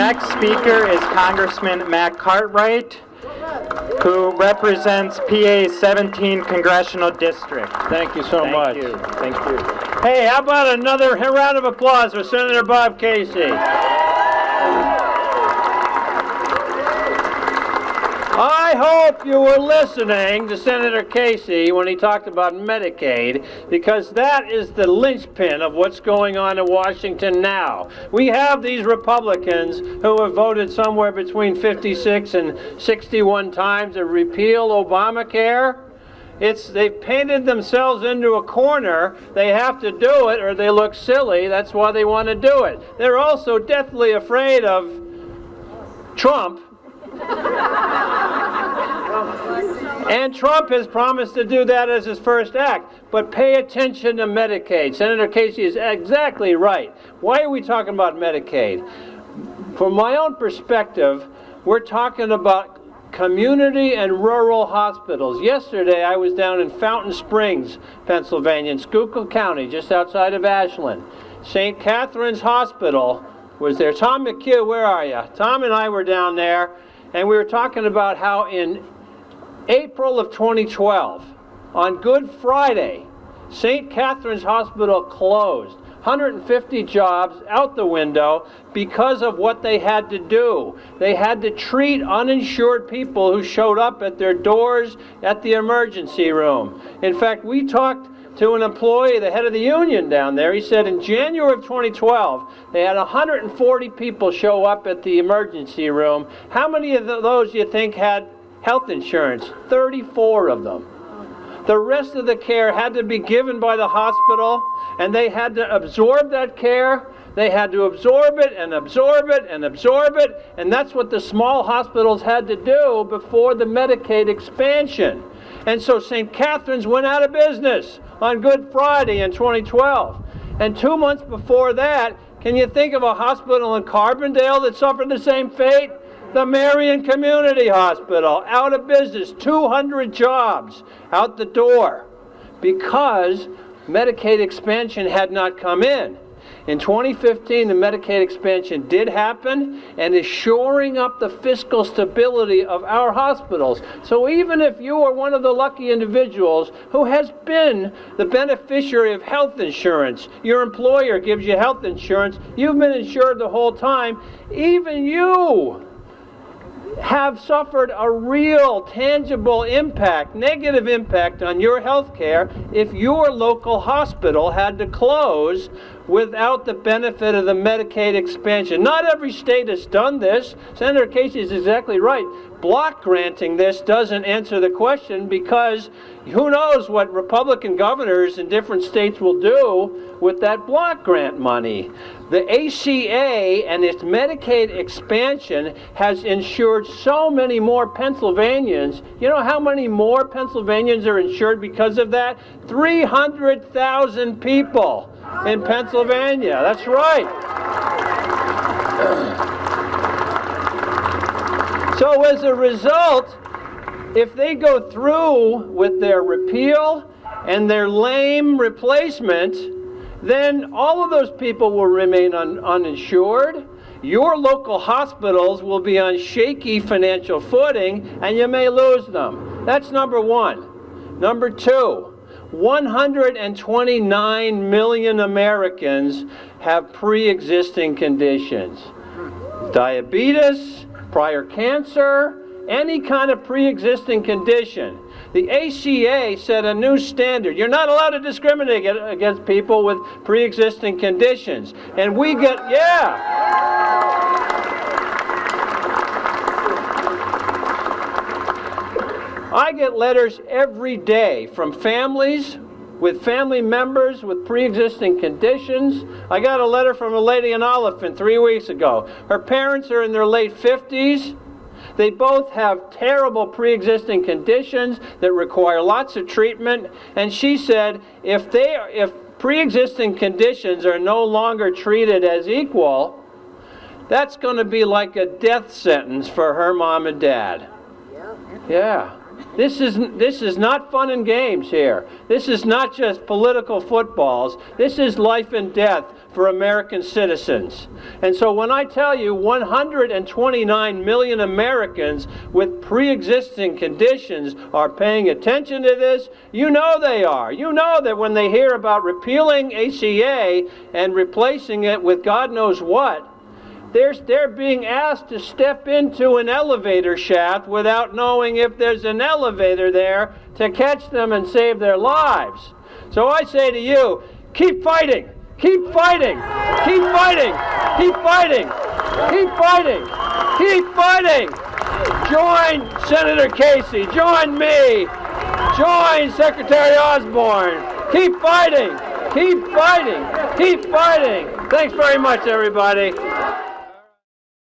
next speaker is Congressman Matt Cartwright, who represents PA's 17th Congressional District. Thank you so much. Thank you. Hey, how about another round of applause for Senator Bob Casey? I hope you were listening to Senator Casey when he talked about Medicaid, because that is the linchpin of what's going on in Washington now. We have these Republicans who have voted somewhere between 56 and 61 times to repeal Obamacare. They've painted themselves into a corner. They have to do it or they look silly. That's why they want to do it. They're also deathly afraid of Trump. And Trump has promised to do that as his first act. But pay attention to Medicaid. Senator Casey is exactly right. Why are we talking about Medicaid? From my own perspective, we're talking about community and rural hospitals. Yesterday, I was down in Fountain Springs, Pennsylvania, in Schuylkill County, just outside of Ashland. St. Catherine's Hospital was there. Tom McHugh, where are you? Tom and I were down there, and we were talking about how in April of 2012, on Good Friday, St. Catherine's Hospital closed. 150 jobs out the window because of what they had to do. They had to treat uninsured people who showed up at their doors at the emergency room. In fact, we talked to an employee, the head of the union down there. He said in January of 2012, they had 140 people show up at the emergency room. How many of those do you think had health insurance? 34 of them. The rest of the care had to be given by the hospital, and they had to absorb that care. They had to absorb it and absorb it and absorb it, and that's what the small hospitals had to do before the Medicaid expansion. And so St. Catherine's went out of business on Good Friday in 2012. And 2 months before that, can you think of a hospital in Carbondale that suffered the same fate? The Marion Community Hospital, out of business, 200 jobs out the door because Medicaid expansion had not come in. In 2015, the Medicaid expansion did happen and is shoring up the fiscal stability of our hospitals. So even if you are one of the lucky individuals who has been the beneficiary of health insurance, your employer gives you health insurance, you've been insured the whole time, even you have suffered a real, tangible impact, negative impact on your health care if your local hospital had to close without the benefit of the Medicaid expansion. Not every state has done this. Senator Casey is exactly right. Block granting this doesn't answer the question because who knows what Republican governors in different states will do with that block grant money. The ACA and its Medicaid expansion has insured so many more Pennsylvanians. You know how many more Pennsylvanians are insured because of that? 300,000 people in Pennsylvania. That's right. So as a result, if they go through with their repeal and their lame replacement, then all of those people will remain uninsured. Your local hospitals will be on shaky financial footing, and you may lose them. That's number one. Number two, 129 million Americans have pre-existing conditions. Diabetes, prior cancer, any kind of pre-existing condition. The ACA set a new standard. You're not allowed to discriminate against people with pre-existing conditions. And we get, I get letters every day from families with family members with pre-existing conditions. I got a letter from a lady in Oliphant 3 weeks ago. Her parents are in their late 50s. They both have terrible pre-existing conditions that require lots of treatment. And she said, if pre-existing conditions are no longer treated as equal, that's going to be like a death sentence for her mom and dad. Yeah. This is not fun and games here. This is not just political footballs. This is life and death for American citizens. And so when I tell you 129 million Americans with pre-existing conditions are paying attention to this, you know they are. You know that when they hear about repealing ACA and replacing it with God knows what, they're being asked to step into an elevator shaft without knowing if there's an elevator there to catch them and save their lives. So I say to you, keep fighting, keep fighting, keep fighting, keep fighting, keep fighting, keep fighting. Join Senator Casey, join me, join Secretary Osborne. Keep fighting, keep fighting, keep fighting. Thanks very much, everybody.